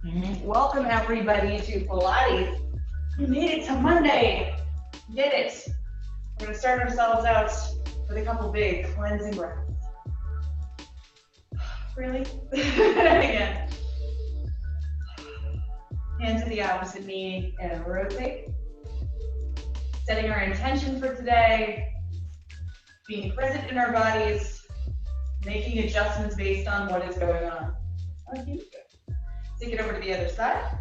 Welcome everybody to Pilates. You made it to Monday. Get it. We're gonna start ourselves out with a couple big cleansing breaths. Really? Again. Hand to the opposite knee and rotate. Setting our intention for today, being present in our bodies, making adjustments based on what is going on. Okay. Take it over to the other side.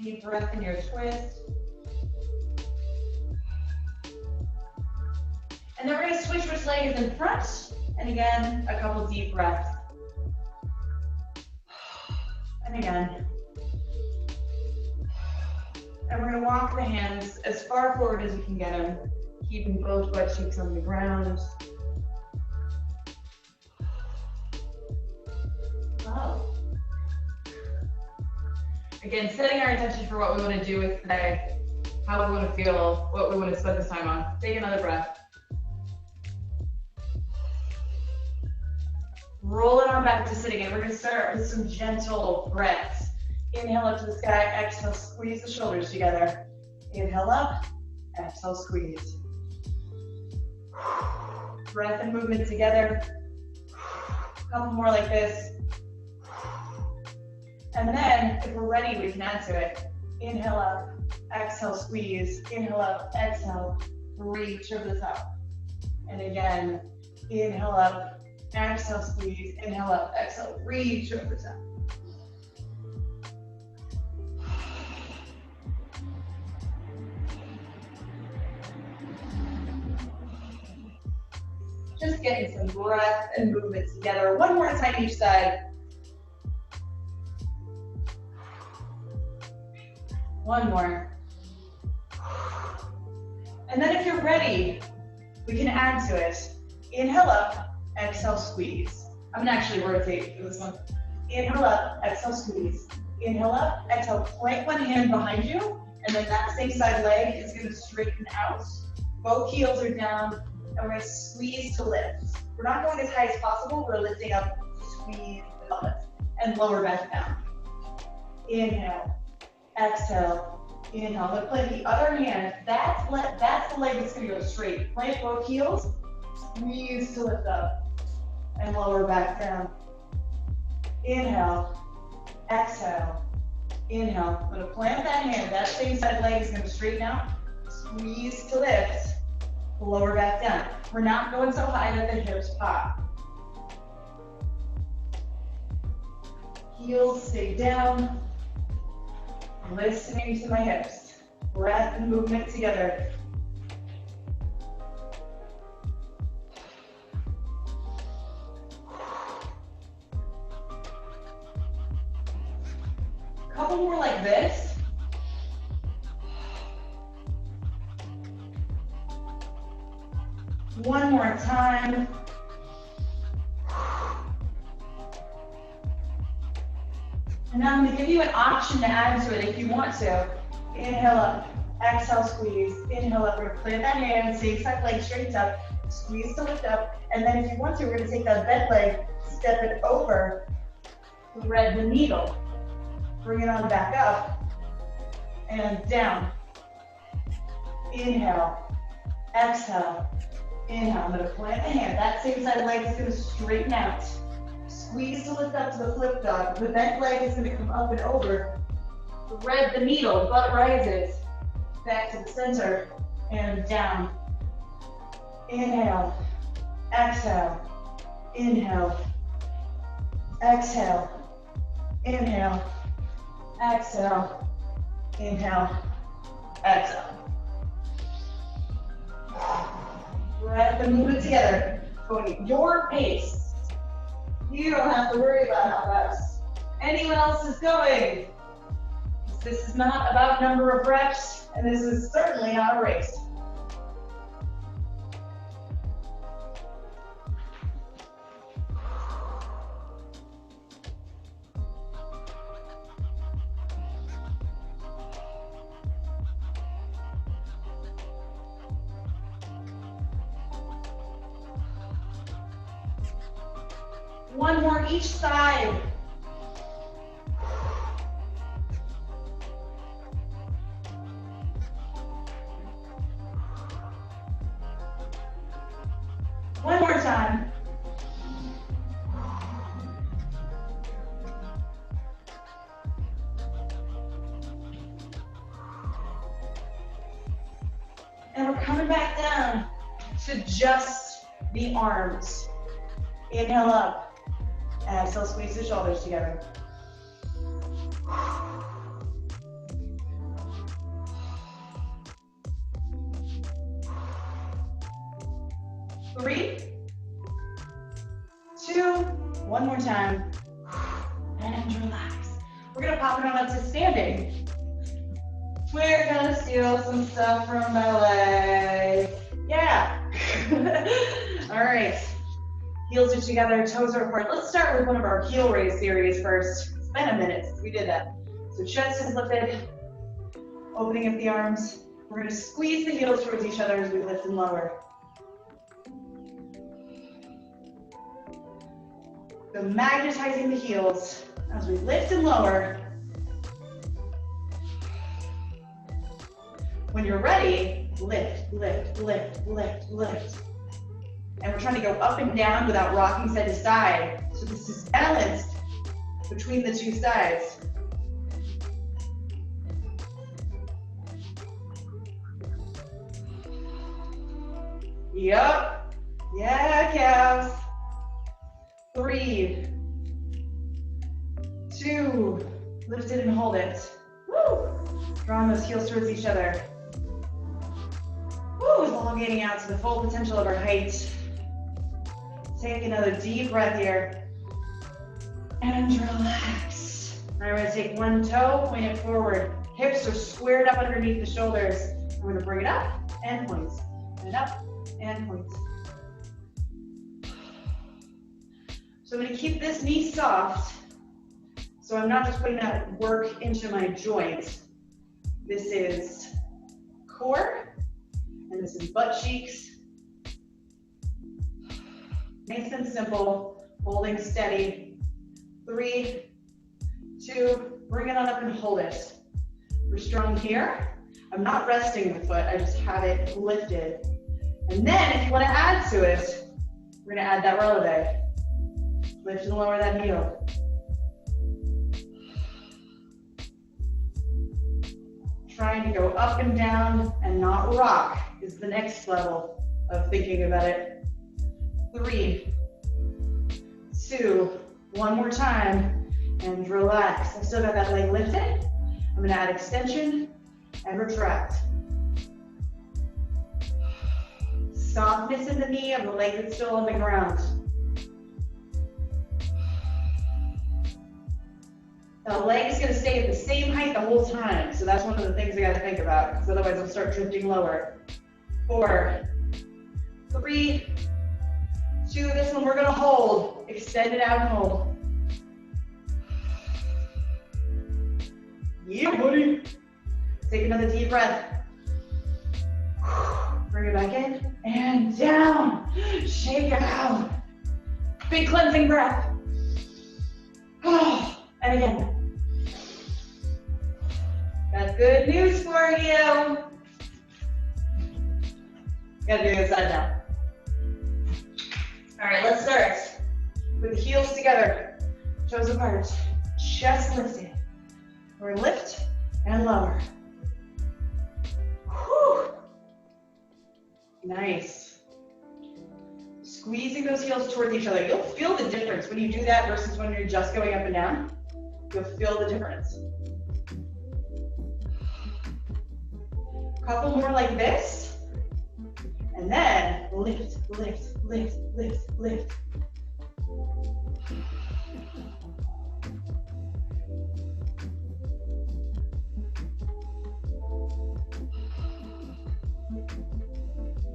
Deep breath in your twist. And then we're going to switch which leg is in front. And again, a couple deep breaths. And again. And we're going to walk the hands as far forward as we can get them, keeping both butt cheeks on the ground. Wow. Again, setting our intention for what we want to do with today, how we want to feel, what we want to spend this time on. Take another breath. Roll it on back to sitting in. We're going to start with some gentle breaths. Inhale up to the sky, exhale, squeeze the shoulders together. Inhale up, exhale, squeeze. Breath and movement together. A couple more like this. And then, if we're ready, we can add to it. Inhale up, exhale, squeeze. Inhale up, exhale, reach over the top. And again, inhale up, exhale, squeeze. Inhale up, exhale, reach over the top. Just getting some breath and movement together. One more time each side. One more. And then if you're ready, we can add to it. Inhale up, exhale, squeeze. I'm gonna actually rotate for this one. Inhale up, exhale, squeeze. Inhale up, exhale, plant one hand behind you, and then that same side leg is gonna straighten out. Both heels are down, and we're gonna squeeze to lift. We're not going as high as possible, we're lifting up, squeeze, lift, and lower back down. Inhale. Exhale, inhale. I'm going to plant the other hand. That's the leg that's going to go straight. Plant both heels, squeeze to lift up, and lower back down. Inhale, exhale, inhale. I'm going to plant that hand. That same side leg is going to straighten out, squeeze to lift, lower back down. We're not going so high that the hips pop. Heels stay down. Listening to my hips. Breath and movement together. Couple more like this. One more time. And now I'm going to give you an option to add to it if you want to. Inhale up, exhale, squeeze. Inhale up, we're going to plant that hand, same side leg straightens up, squeeze to lift up. And then if you want to, we're going to take that bent leg, step it over, thread the needle. Bring it on back up and down. Inhale, exhale, inhale. I'm going to plant the hand. That same side leg is going to straighten out. Squeeze to lift up to the flip dog. The bent leg is going to come up and over. Thread the needle, butt rises. Back to the center and down. Inhale, exhale, inhale, exhale, inhale, exhale, inhale, exhale. Breath and movement together. Going at your pace. You don't have to worry about how fast anyone else is going. This is not about number of reps, and this is certainly not a race. One more each side. One more time. And we're coming back down to just the arms. Inhale up. Exhale, squeeze the shoulders together. 3, 2, one more time, and relax. We're gonna pop it on up to standing. We're gonna steal some stuff from ballet. Yeah. All right. Heels are together, toes are apart. Let's start with one of our heel raise series first. It's been a minute since we did that. So chest is lifted, opening up the arms. We're gonna squeeze the heels towards each other as we lift and lower. So magnetizing the heels as we lift and lower. When you're ready, lift, lift, lift, lift, lift. And we're trying to go up and down without rocking side to side. So this is balanced between the two sides. Yup. Yeah, calves. 3, 2, lift it and hold it. Woo! Drawing those heels towards each other. Woo! Elongating out to the full potential of our height. Take another deep breath here. And relax. Now we're going to take one toe, point it forward. Hips are squared up underneath the shoulders. We're going to bring it up and point. And up and point. So I'm going to keep this knee soft, so I'm not just putting that work into my joint. This is core, and this is butt cheeks. Nice and simple, holding steady. 3, 2, bring it on up and hold it. We're strong here. I'm not resting the foot, I just have it lifted. And then if you want to add to it, we're going to add that releve. Lift and lower that heel. Trying to go up and down and not rock is the next level of thinking about it. 3, 2, one more time, and relax. I've still got that leg lifted. I'm going to add extension and retract. Softness in the knee of the leg that's still on the ground. The leg is going to stay at the same height the whole time, so that's one of the things I got to think about, because otherwise I'll start drifting lower. 4, 3, 2, this one we're going to hold. Extend it out and hold. Yeah, buddy. Take another deep breath. Bring it back in and down. Shake it out. Big cleansing breath. And again. Got good news for you. Gotta do this side now. All right, let's start with the heels together, toes apart, chest lifted. We're lift and lower. Whew. Nice. Squeezing those heels towards each other. You'll feel the difference when you do that versus when you're just going up and down. You'll feel the difference. Couple more like this. And then lift, lift, lift, lift, lift.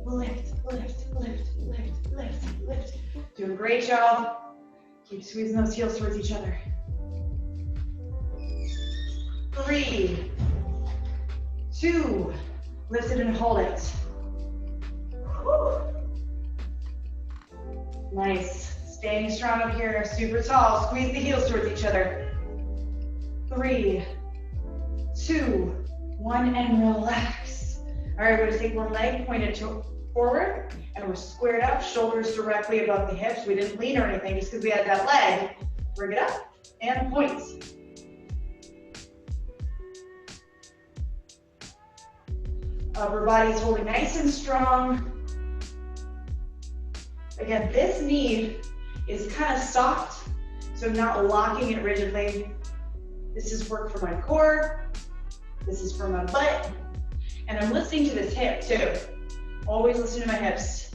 Lift, lift, lift, lift, lift, lift. Doing a great job. Keep squeezing those heels towards each other. 3, 2, lift it and hold it. Whew. Nice. Staying strong up here, super tall. Squeeze the heels towards each other. 3, 2, 1, and relax. All right, we're gonna take one leg, point it forward, and we're squared up, shoulders directly above the hips. We didn't lean or anything, just because we had that leg. Bring it up, and point. Upper body is holding nice and strong. Again, this knee is kind of soft, so I'm not locking it rigidly. This is work for my core. This is for my butt. And I'm listening to this hip too. Always listen to my hips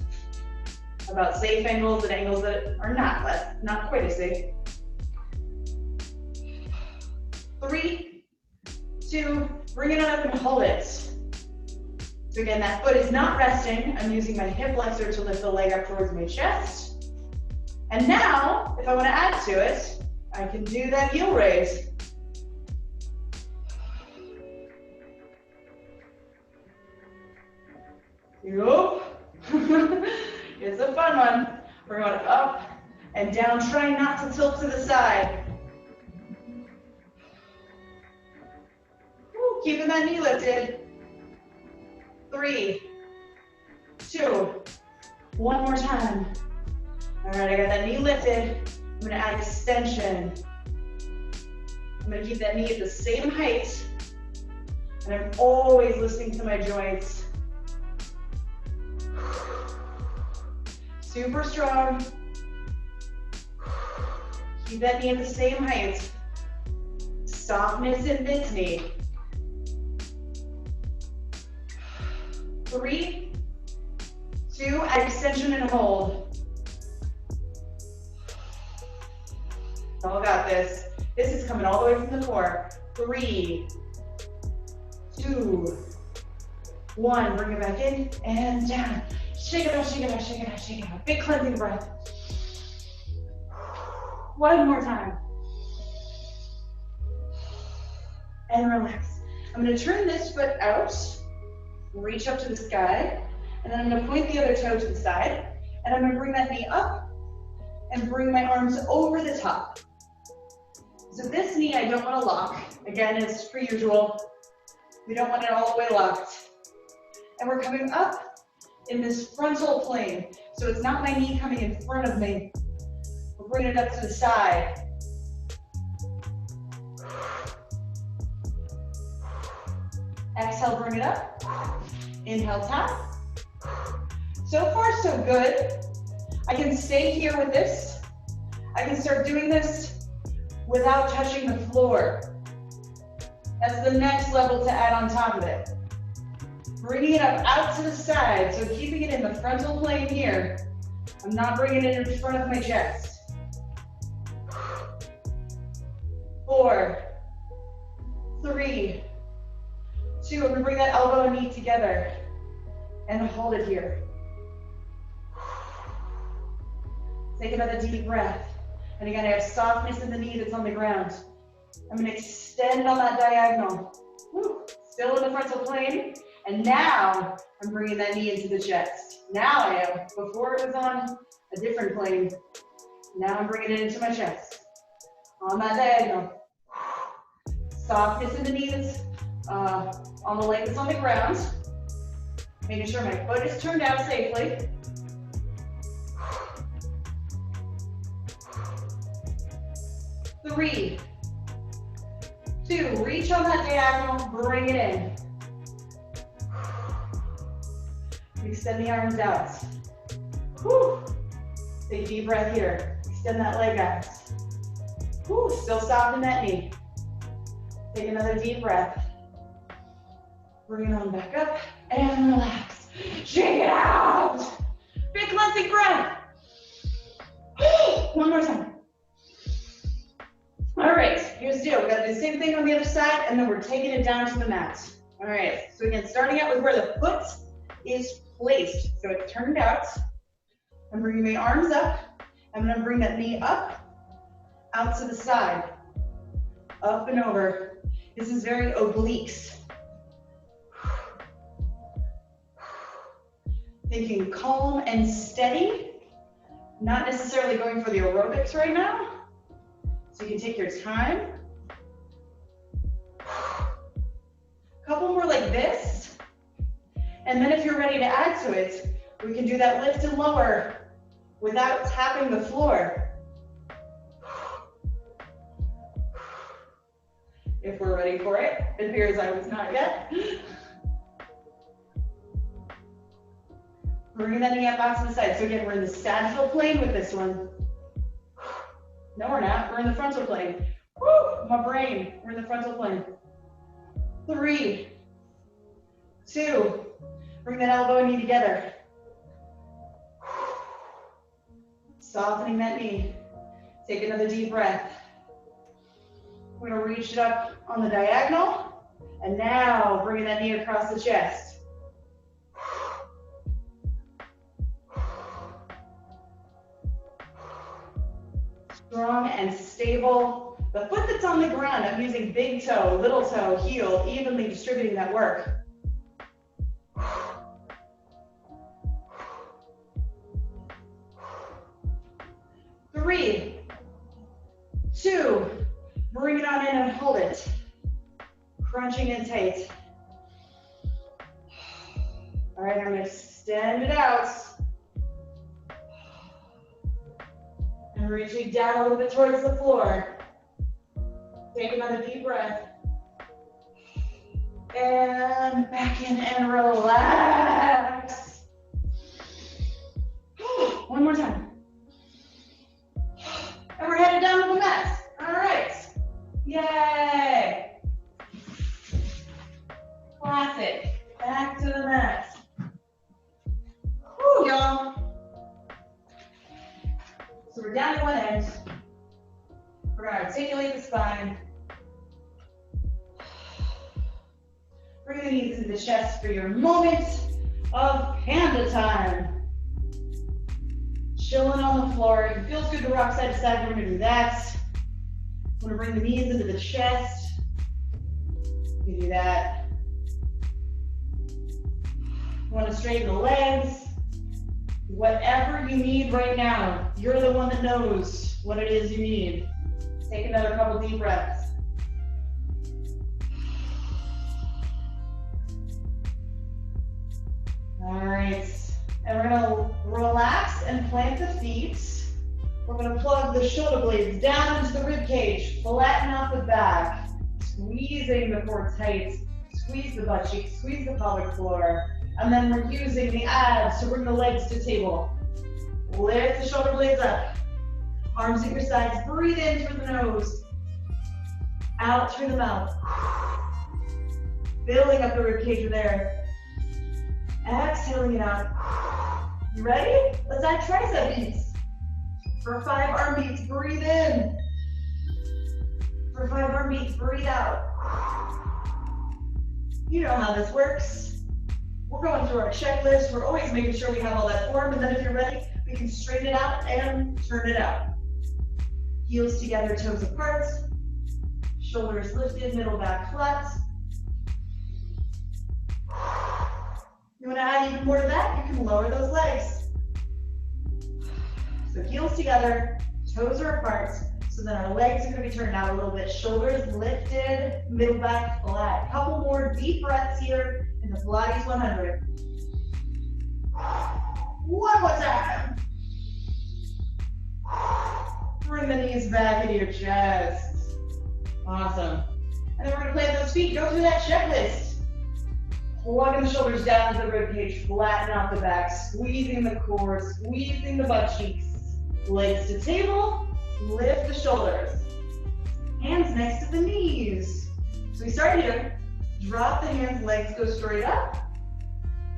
about safe angles and angles that are not quite as safe. 3, 2, bring it up and hold it. So again, that foot is not resting. I'm using my hip flexor to lift the leg up towards my chest. And now, if I want to add to it, I can do that heel raise. Yup. It's a fun one. We're going up and down, trying not to tilt to the side. Woo, keeping that knee lifted. 3, 2, 1 more time. All right, I got that knee lifted. I'm gonna add extension. I'm gonna keep that knee at the same height. And I'm always listening to my joints. Super strong. Keep that knee at the same height. Softness in this knee. 3, 2, add extension and hold. Y'all got this. This is coming all the way from the core. 3, 2, 1. Bring it back in and down. Shake it out, shake it out, shake it out, shake it out. Big cleansing breath. One more time. And relax. I'm going to turn this foot out. Reach up to the sky, and then I'm going to point the other toe to the side, and I'm going to bring that knee up and bring my arms over the top. So this knee I don't want to lock. Again, as per usual, we don't want it all the way locked. And we're coming up in this frontal plane. So it's not my knee coming in front of me. We're bringing it up to the side. Exhale, bring it up. Inhale, tap. So far, so good. I can stay here with this. I can start doing this without touching the floor. That's the next level to add on top of it. Bringing it up out to the side, so keeping it in the frontal plane here. I'm not bringing it in front of my chest. 4, 3, 2, I'm gonna bring that elbow and knee together and hold it here. Take another deep breath. And again, I have softness in the knee that's on the ground. I'm gonna extend on that diagonal. Woo. Still in the frontal plane. And now I'm bringing that knee into the chest. Now I am. Before it was on a different plane. Now I'm bringing it into my chest. On that diagonal. Softness in the knee that's on the leg that's on the ground. Making sure my foot is turned out safely. Three, 2, reach on that diagonal, bring it in. Extend the arms out. Whew. Take a deep breath here. Extend that leg out. Whew. Still soft in that knee. Take another deep breath. Bring it on back up and relax. Shake it out. Big cleansing breath. One more time. All right, here's the deal. We got the same thing on the other side, and then we're taking it down to the mat. All right, so again, starting out with where the foot is placed. So it's turned out. I'm bringing my arms up. I'm gonna bring that knee up, out to the side, up and over. This is very obliques. Thinking calm and steady, Not necessarily going for the aerobics right now. So you can take your time. Couple more like this. And then if you're ready to add to it, we can do that lift and lower without tapping the floor. If we're ready for it. It appears I was not yet. Bring that knee up out to the side. So again, we're in the sagittal plane with this one. No, we're not. We're in the frontal plane. Woo! My brain. We're in the frontal plane. 3, 2. Bring that elbow and knee together. Softening that knee. Take another deep breath. We're going to reach it up on the diagonal. And now bringing that knee across the chest. Strong and stable. The foot that's on the ground, I'm using big toe, little toe, heel, evenly distributing that work. 3, 2, bring it on in and hold it. Crunching in tight. All right, I'm going to extend it out. And reaching down a little bit towards the floor. Take another deep breath. And back in and relax. One more time. And we're headed down to the mat. All right. Yay. Classic. Back to the mat. Whew, y'all. So we're down to one end. We're going to articulate the spine. Bring the knees into the chest for your moment of panda time. Chilling on the floor. If it feels good to rock side to side, we're going to do that. I'm going to bring the knees into the chest. You can do that. You want to straighten the legs. Whatever you need right now, you're the one that knows what it is you need. Take another couple deep breaths. All right, and we're gonna relax and plant the feet. We're gonna plug the shoulder blades down into the rib cage, flatten out the back, squeezing the core tight, squeeze the butt cheeks, squeeze the pelvic floor, and then we're using the abs to bring the legs to table. Lift the shoulder blades up, arms at your sides, breathe in through the nose, out through the mouth, filling up the rib cage with air. Exhaling it out. You ready? Let's add tricep beats. For 5 arm beats, breathe in. For 5 arm beats, breathe out. You know how this works. We're going through our checklist. We're always making sure we have all that form, and then if you're ready, we can straighten it out and turn it out. Heels together, toes apart. Shoulders lifted, middle back flat. You want to add even more to that? You can lower those legs. So heels together, toes are apart. So then our legs are going to be turned out a little bit. Shoulders lifted, middle back flat. Couple more deep breaths here in the Pilates 100. One more time. Bring the knees back into your chest. Awesome. And then we're going to plant those feet. Go through that checklist. Plugging the shoulders down to the rib cage, flatten out the back, squeezing the core, squeezing the butt cheeks. Legs to table, lift the shoulders. Hands next to the knees. So we start here, drop the hands, legs go straight up.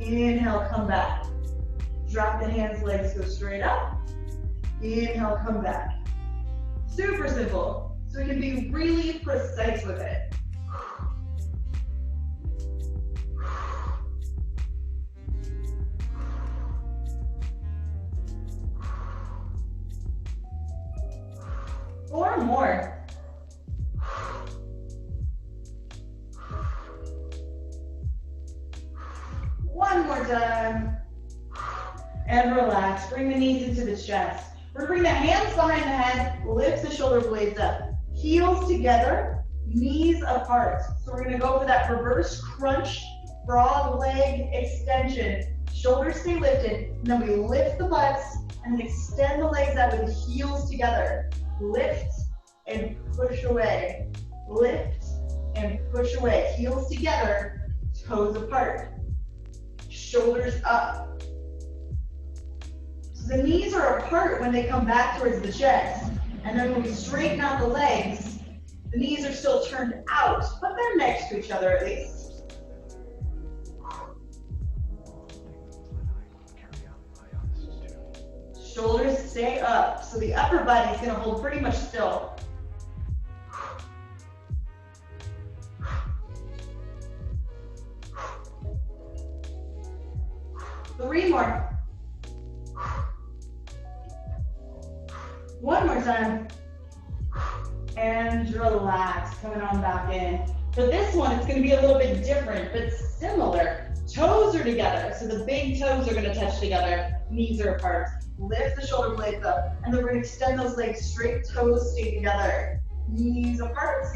Inhale, come back. Drop the hands, legs go straight up. Inhale, come back. Super simple. So we can be really precise with it. Or more. One more time. And relax. Bring the knees into the chest. We're gonna bring the hands behind the head, lift the shoulder blades up. Heels together, knees apart. So we're gonna go for that reverse crunch, broad leg extension. Shoulders stay lifted, and then we lift the butts and then extend the legs out with the heels together. Lift and push away. Lift and push away. Heels together, toes apart. Shoulders up. So the knees are apart when they come back towards the chest. And then when we straighten out the legs, the knees are still turned out, but they're next to each other at least. Shoulders stay up. So the upper body is going to hold pretty much still. 3 more. 1 more time. And relax, coming on back in. For this one, it's going to be a little bit different, but similar. Toes are together, so the big toes are going to touch together. Knees are apart. Lift the shoulder blades up, and then we're going to extend those legs straight. Toes stay together. Knees apart.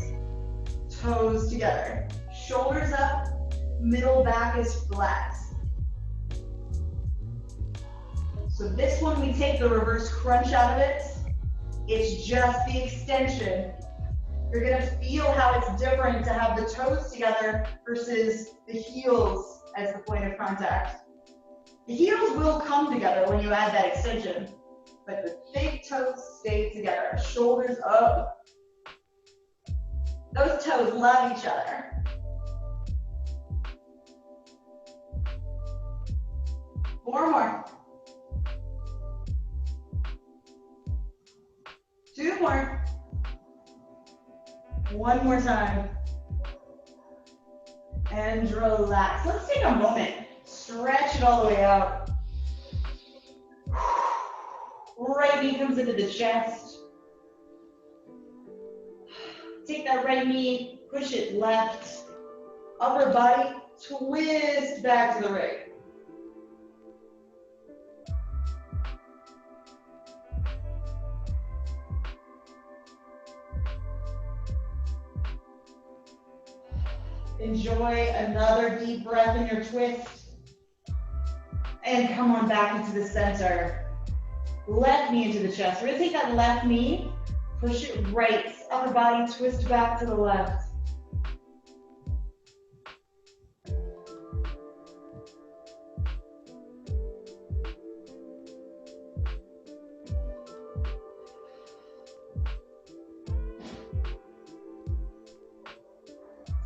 Toes together. Shoulders up. Middle back is flat. So this one, we take the reverse crunch out of it. It's just the extension. You're gonna feel how it's different to have the toes together versus the heels as the point of contact. The heels will come together when you add that extension, but the big toes stay together. Shoulders up. Those toes love each other. Four more. 2 more. 1 more time. And relax. Let's take a moment. Stretch it all the way out. Right knee comes into the chest. Take that right knee, push it left. Upper body, twist back to the right. Enjoy another deep breath in your twist. And come on back into the center. Left knee into the chest. We're gonna take that left knee, push it right. Upper body, twist back to the left.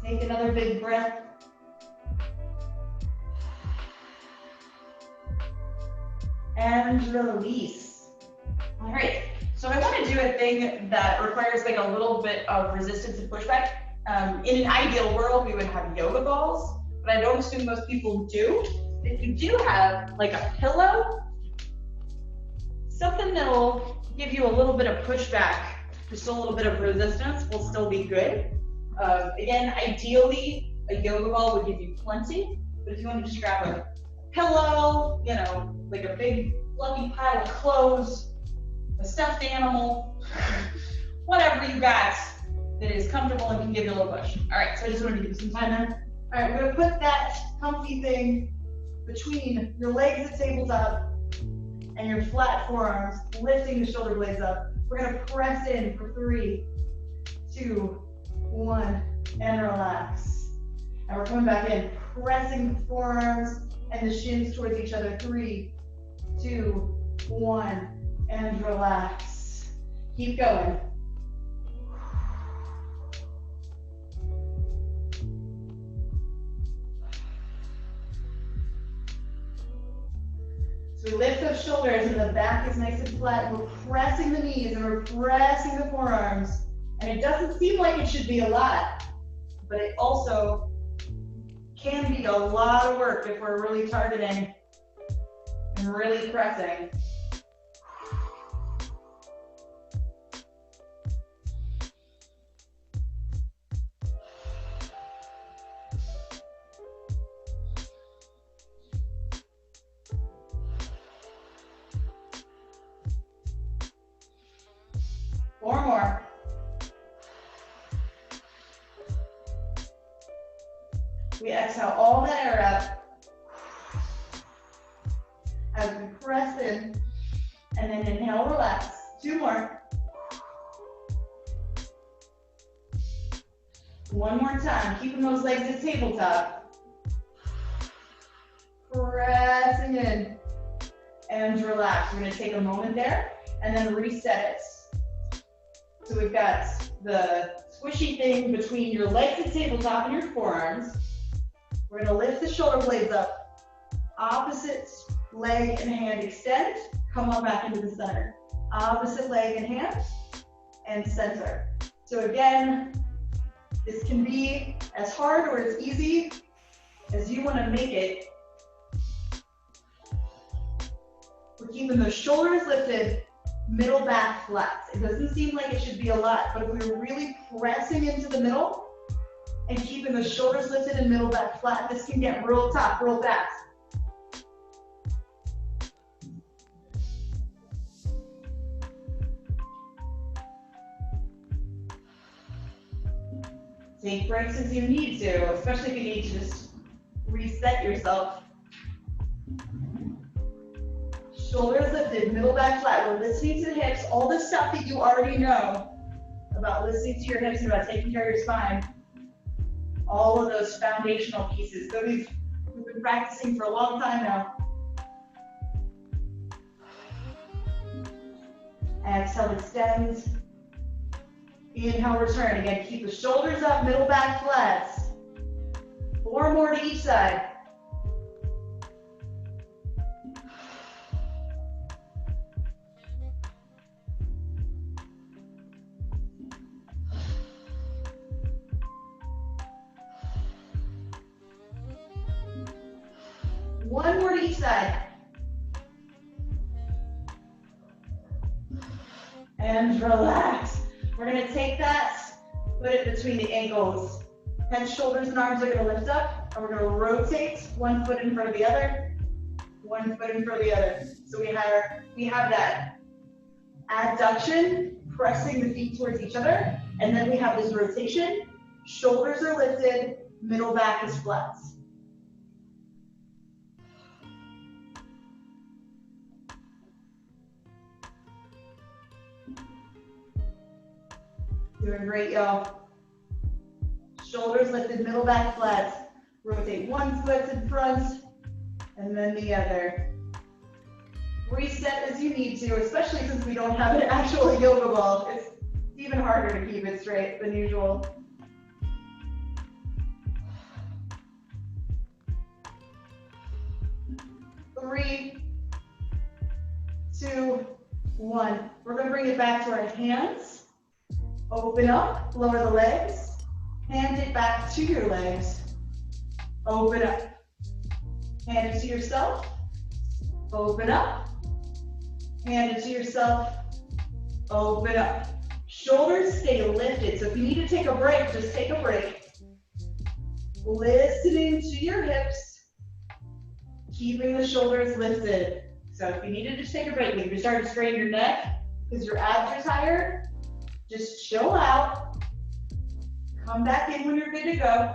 Take another big breath. And release. All right, so I want to do a thing that requires like a little bit of resistance and pushback. In an ideal world, we would have yoga balls, but I don't assume most people do. If you do have like a pillow, something that'll give you a little bit of pushback, just a little bit of resistance will still be good. Again, ideally, a yoga ball would give you plenty, but if you want to just grab a pillow, you know, like a big fluffy pile of clothes, a stuffed animal, whatever you got that is comfortable and can give you a little push. All right, so I just wanted to give you some time there. All right, we're gonna put that comfy thing between your legs at tabletop and your flat forearms, lifting the shoulder blades up. We're gonna press in for 3, 2, 1, and relax. And we're coming back in, pressing the forearms and the shins towards each other. 3, 2, 1, and relax. Keep going. So we lift those shoulders and the back is nice and flat. We're pressing the knees and we're pressing the forearms. And it doesn't seem like it should be a lot, but it also can be a lot of work if we're really targeting and really pressing. We exhale all that air out as we press in, and then inhale, relax. 2 more. One more time, keeping those legs at tabletop. Pressing in and relax. We're gonna take a moment there and then reset it. So we've got the squishy thing between your legs at tabletop and your forearms. We're gonna lift the shoulder blades up. Opposite leg and hand extend, come on back into the center. Opposite leg and hand, and center. So again, this can be as hard or as easy as you wanna make it. We're keeping the shoulders lifted, middle back flat. It doesn't seem like it should be a lot, but if we're really pressing into the middle and keeping the shoulders lifted and middle back flat, this can get real tough, real fast. Take breaks as you need to, especially if you need to just reset yourself. Shoulders lifted, middle back flat. We're listening to the hips, all the stuff that you already know about listening to your hips and about taking care of your spine. All of those foundational pieces that we've been practicing for a long time now. Exhale, extend. Inhale, return. Again, keep the shoulders up, middle back flat. 4 more to each side. One more to each side. And relax. We're gonna take that, put it between the ankles. Head, shoulders, and arms are gonna lift up, and we're gonna rotate 1 foot in front of the other, 1 foot in front of the other. So we have that adduction, pressing the feet towards each other, and then we have this rotation. Shoulders are lifted, middle back is flat. Doing great, y'all. Shoulders lifted, middle back flat. Rotate 1 foot in front, and then the other. Reset as you need to, especially since we don't have an actual yoga ball. It's even harder to keep it straight than usual. Three, 2, 1. We're gonna bring it back to our hands. Open up, lower the legs, hand it back to your legs. Open up. Hand it to yourself. Open up. Hand it to yourself. Open up. Shoulders stay lifted. So if you need to take a break, just take a break. Listening to your hips, keeping the shoulders lifted. So if you need to just take a break, if you're starting to strain your neck because your abs are tired, just chill out. Come back in when you're good to go.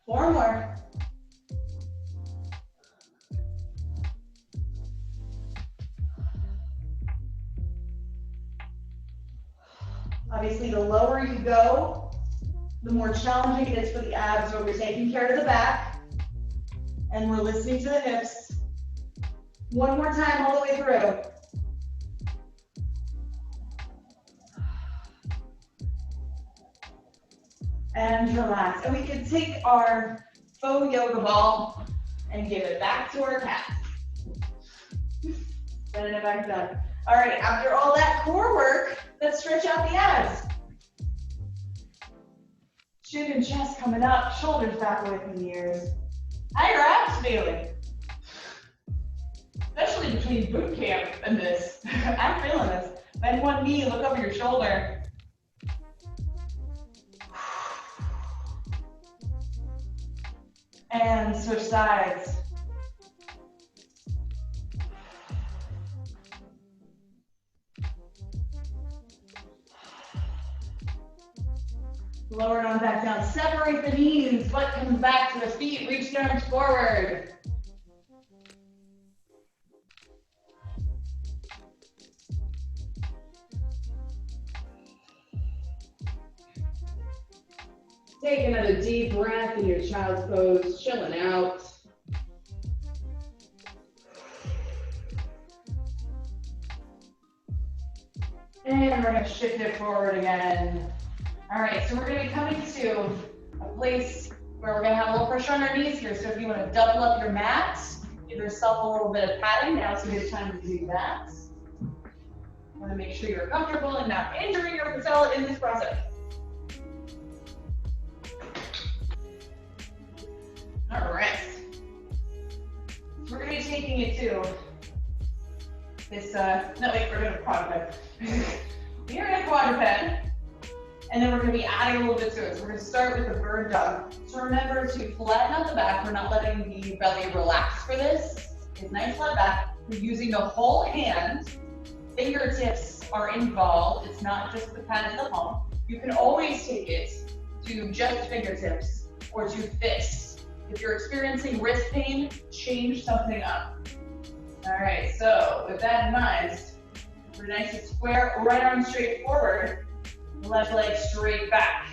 Four more. Obviously, the lower you go, the more challenging it is for the abs, but we're taking care of the back and we're listening to the hips. One more time all the way through. And relax. And we can take our faux yoga ball and give it back to our cat. Sending it back down. All right, after all that core work, let's stretch out the abs. Chin and chest coming up, shoulders back away from the ears. How are your abs feeling? Especially between boot camp and this. I'm feeling this. Bend one knee, look over your shoulder. And switch sides. Lower it on back down. Separate the knees. Butt comes back to the feet. Reach the arms forward. Take another deep breath in your child's pose, chilling out. And we're going to shift it forward again. All right, so we're going to be coming to a place where we're going to have a little pressure on our knees here. So if you want to double up your mat, give yourself a little bit of padding. Now's a good time to do that. You want to make sure you're comfortable and not injuring your patella in this process. All right. So we're going to be taking it to this, no wait, we're going to quadruped. We are in a quadruped, and then we're going to be adding a little bit to it. So we're going to start with the bird dog. So remember to flatten out the back. We're not letting the belly relax for this. It's nice flat back. We're using the whole hand. Fingertips are involved. It's not just the pad and the palm. You can always take it to just fingertips or to fists. If you're experiencing wrist pain, change something up. All right, so with that in mind, we're nice and square, right arm straight forward, left leg straight back.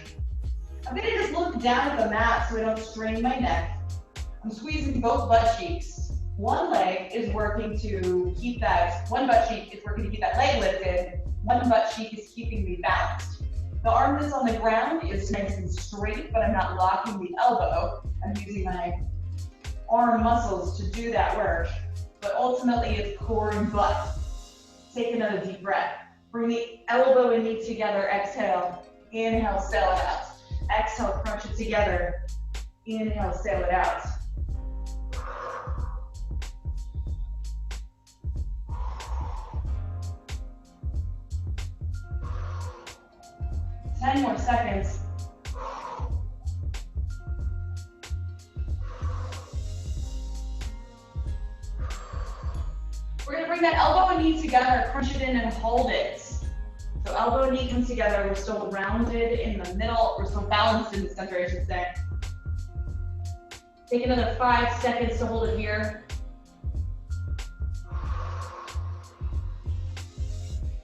I'm gonna just look down at the mat so I don't strain my neck. I'm squeezing both butt cheeks. One leg is working to keep that, one butt cheek is working to keep that leg lifted. One butt cheek is keeping me balanced. The arm that's on the ground is nice and straight, but I'm not locking the elbow. I'm using my arm muscles to do that work. But ultimately it's core and butt. Take another deep breath. Bring the elbow and knee together, exhale. Inhale, sail it out. Exhale, crunch it together. Inhale, sail it out. Ten more seconds. We're going to bring that elbow and knee together, crunch it in and hold it. So elbow and knee come together. We're still rounded in the middle. We're still balanced in the center, I should say. Take another 5 seconds to hold it here.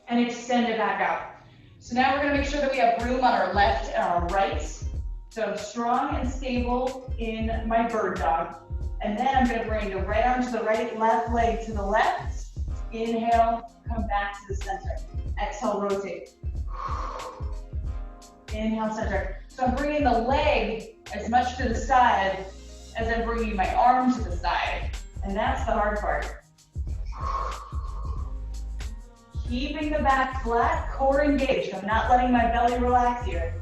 And extend it back out. So now we're going to make sure that we have room on our left and our right. So I'm strong and stable in my bird dog. And then I'm going to bring the right arm to the right, left leg to the left. Inhale, come back to the center. Exhale, rotate. Inhale, center. So I'm bringing the leg as much to the side as I'm bringing my arm to the side. And that's the hard part. Keeping the back flat, core engaged. I'm not letting my belly relax here.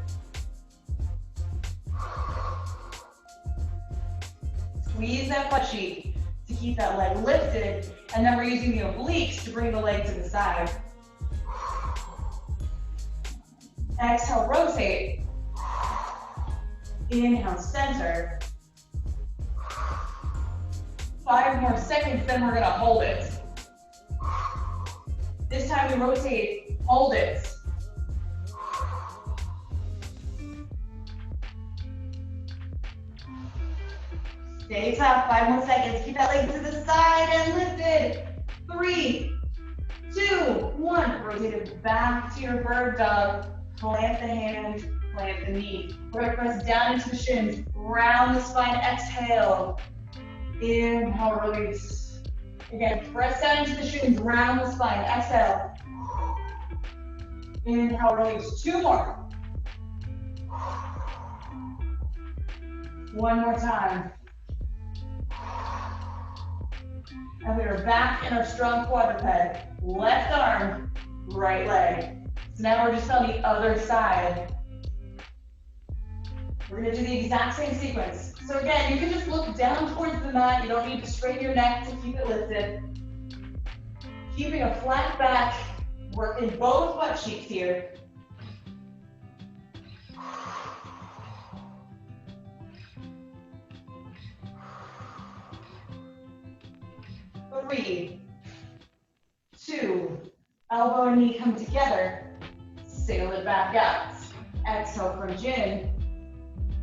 Squeeze that butt cheek to keep that leg lifted, and then we're using the obliques to bring the leg to the side. Exhale, rotate. Inhale, center. 5 more seconds, then we're gonna hold it. This time we rotate, hold it. Stay tough, 5 more seconds. Keep that leg to the side and lifted. 3, 2, 1. Rotate it back to your bird dog. Plant the hand, plant the knee. We're gonna press down into the shins. Round the spine, exhale. Inhale, release. Again, press down into the shins, round the spine, exhale. Inhale, release. 2 more. 1 more time. And we are back in our strong quadruped. Left arm, right leg. So now we're just on the other side. We're gonna do the exact same sequence. So again, you can just look down towards the mat. You don't need to straighten your neck to keep it lifted. Keeping a flat back, working both butt cheeks here. Three, 2, elbow and knee come together. Sail it back out. Exhale, crunch in.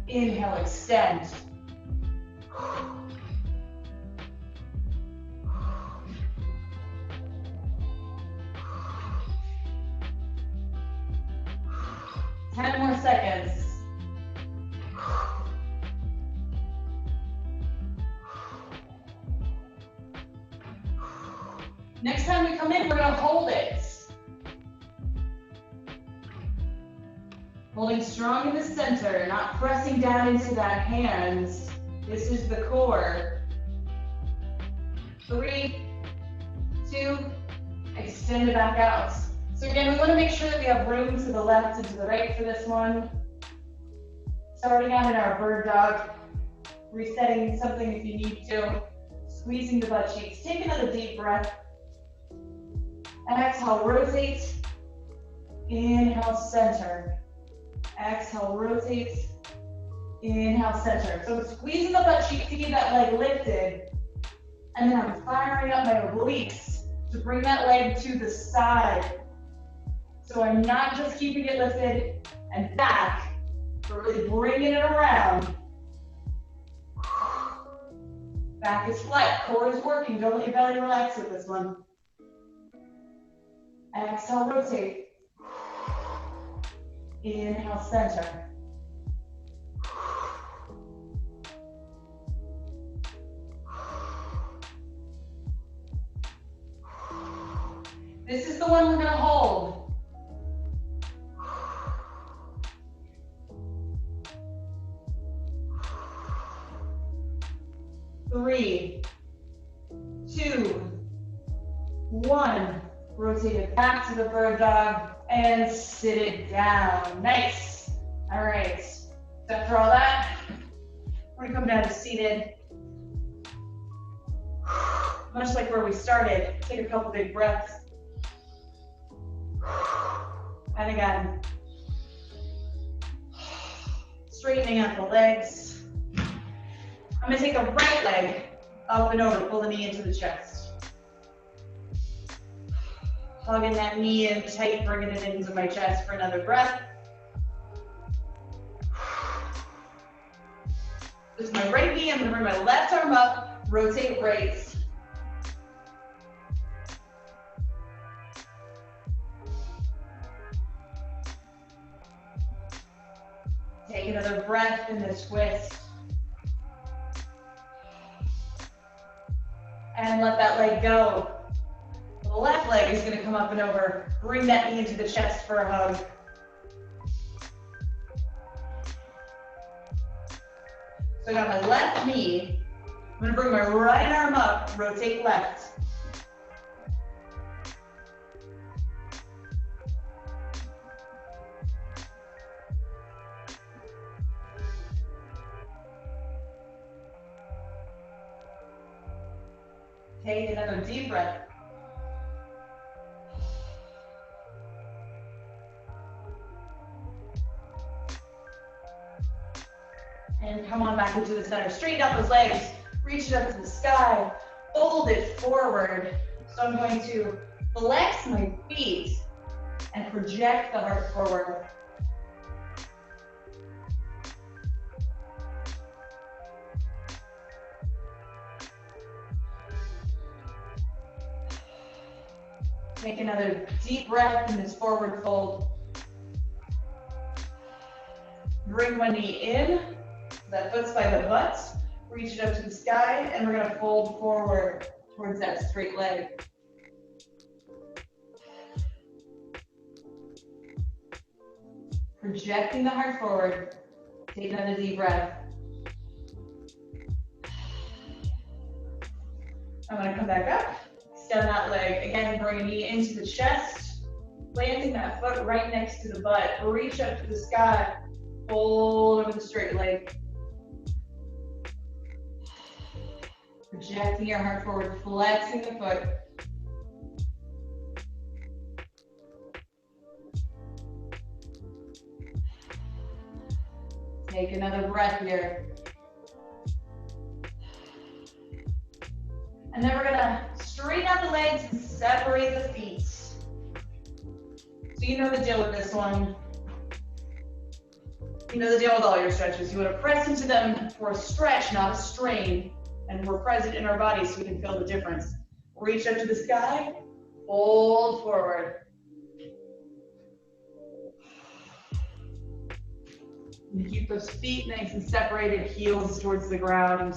Inhale, extend. Ten more seconds. Next time we come in, we're gonna hold it. Holding strong in the center, not pressing down into that hands. This is the core. 3, 2, extend it back out. So again, we want to make sure that we have room to the left and to the right for this one. Starting out in our bird dog, resetting something if you need to, squeezing the butt cheeks. Take another deep breath. Exhale, rotate. Inhale, center. Exhale, rotate. Inhale, center. So I'm squeezing the butt cheeks to keep that leg lifted. And then I'm firing up my obliques to bring that leg to the side. So I'm not just keeping it lifted and back, but really bringing it around. Back is flat, core is working. Don't let your belly relax with this one. Exhale, rotate. Inhale, center. This is the one we're going to hold. 3, 2, 1. Rotate it back to the bird dog and sit it down. Nice. All right. So after all that, we're going to come down to seated. Much like where we started, take a couple big breaths. And again, straightening out the legs. I'm going to take the right leg up and over, pull the knee into the chest. Hugging that knee in tight, bringing it into my chest for another breath. This is my right knee. I'm going to bring my left arm up, rotate right. Take another breath in this twist. And let that leg go. The left leg is going to come up and over. Bring that knee into the chest for a hug. So I got my left knee. I'm going to bring my right arm up, rotate left. Take another deep breath. And come on back into the center. Straighten out those legs. Reach it up to the sky. Fold it forward. So I'm going to flex my feet and project the heart forward. Take another deep breath in this forward fold. Bring one knee in, that foot's by the butt. Reach it up to the sky, and we're going to fold forward towards that straight leg. Projecting the heart forward. Take another deep breath. I'm going to come back up. Extend that leg. Again, bring a knee into the chest. Planting that foot right next to the butt. Reach up to the sky. Fold over the straight leg. Projecting your heart forward, flexing the foot. Take another breath here. And then we're gonna straighten out the legs and separate the feet. So you know the deal with this one. You know the deal with all your stretches. You want to press into them for a stretch, not a strain. And we're present in our bodies so we can feel the difference. Reach up to the sky, fold forward. And keep those feet nice and separated, heels towards the ground.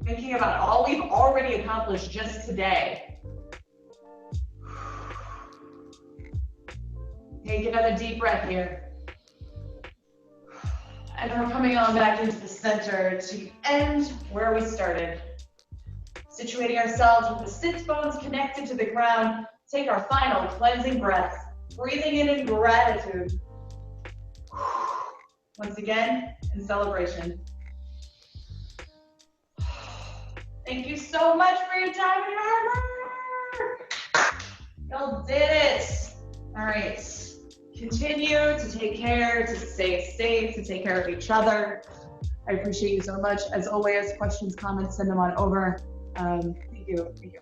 Thinking about all we've already accomplished just today. Take another deep breath here. And we're coming on back into the center to end where we started. Situating ourselves with the sit bones connected to the ground. Take our final cleansing breath. Breathing in gratitude. Once again, in celebration. Thank you so much for your time and your hard work. Y'all did it. All right. Continue to take care, to stay safe, to take care of each other. I appreciate you so much. As always, questions, comments, send them on over. Thank you. Thank you.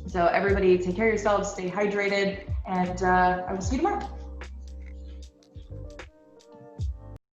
So everybody take care of yourselves, stay hydrated, and I will see you tomorrow.